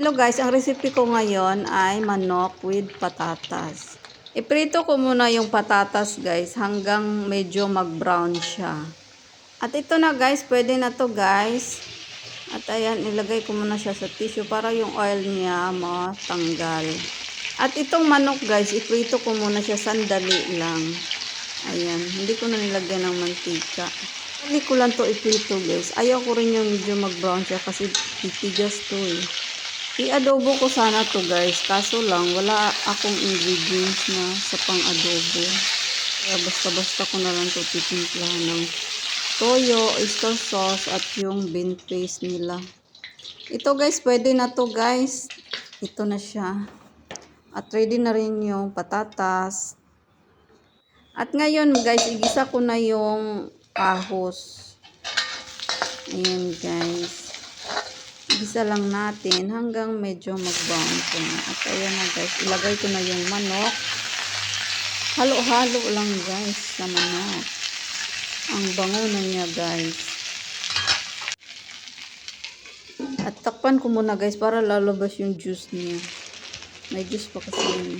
Hello guys, ang recipe ko ngayon ay manok with patatas. Iprito ko muna yung patatas guys hanggang medyo mag-brown siya. At ito na guys, pwede na to guys. At ayan, ilagay ko muna siya sa tissue para yung oil niya matanggal. At itong manok guys, iprito ko muna siya sandali lang. Ayan, hindi ko na nilagyan ng mantika. Hindi ko lang to iprito guys. Ayaw ko rin yung medyo mag-brown siya kasi titigas to eh. I-adobo ko sana to guys, kaso lang wala akong ingredients na sa pang-adobo. Kaya basta-basta ko na lang to titimplahan ng toyo, oyster sauce at yung bean paste nila. Ito guys, pwede na to guys. Ito na siya. At ready na rin yung patatas. At ngayon guys, igisa ko na yung ahos. Ayan guys. Igisa lang natin hanggang medyo mag-brown po na. At ayan na guys, ilagay ko na yung manok. Halo-halo lang guys sa manok. Ang bango na niya guys. At takpan ko muna guys para lalabas yung juice niya. May juice pa kasi yun.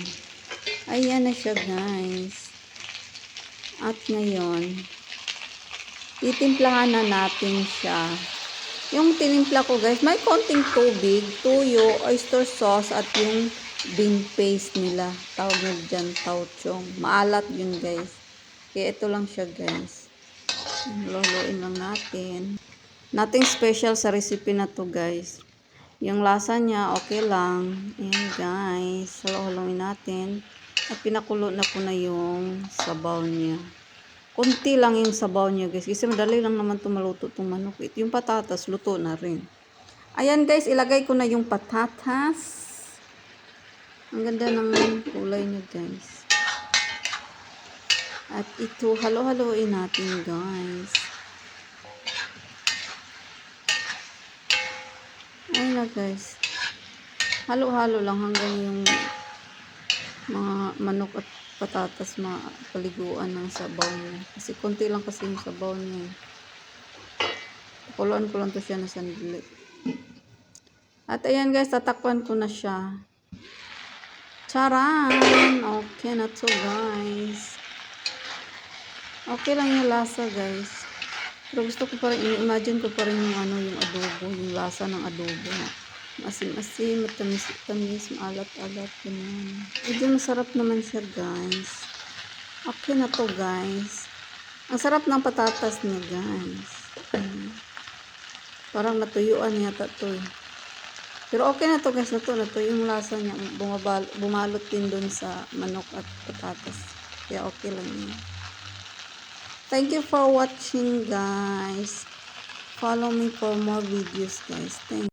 Ayan na siya guys. At ngayon, titimplahan na natin siya. Yung tinimpla ko guys, may konting tubig, tuyo, oyster sauce, at yung bean paste nila. Tawag nyo dyan, tauchong. Maalat yun guys. Kaya ito lang siya guys. Luluin lang natin. Nothing special sa recipe na to guys. Yung lasa niya, okay lang. Ayan guys. Halo-haloin natin. At pinakulo na ko na yung sabaw niya. Kunti lang yung sabaw niya guys. Kasi madali lang naman maluto itong manok. Yung patatas, luto na rin. Ayan guys, ilagay ko na yung patatas. Ang ganda ng kulay niya guys. At ito, halo-haloin natin guys. Ayan na guys. Halo-halo lang hanggang yung mga manok at patatas mapaliguan ng sabaw niya. Kasi konti lang kasi yung sabaw niya. Pakuluan ko lang to siya na sandali. At ayan guys, tatakpan ko na siya. Charan! Okay na to guys. Okay lang yung lasa guys. Pero gusto ko pa rin, imagine ko pa rin yung yung adobo, yung lasa ng adobo. Asim-asim, matamis-tamis, maalat-alat, ganyan. Medyo masarap naman siya guys. Okay na to guys. Ang sarap ng patatas niya guys. Parang natuyuan yata to eh. Pero okay na to guys, na to yung lasa niya. Bumalot din dun sa manok at patatas. Kaya okay lang yun. Thank you for watching guys. Follow me for more videos guys. Thank you.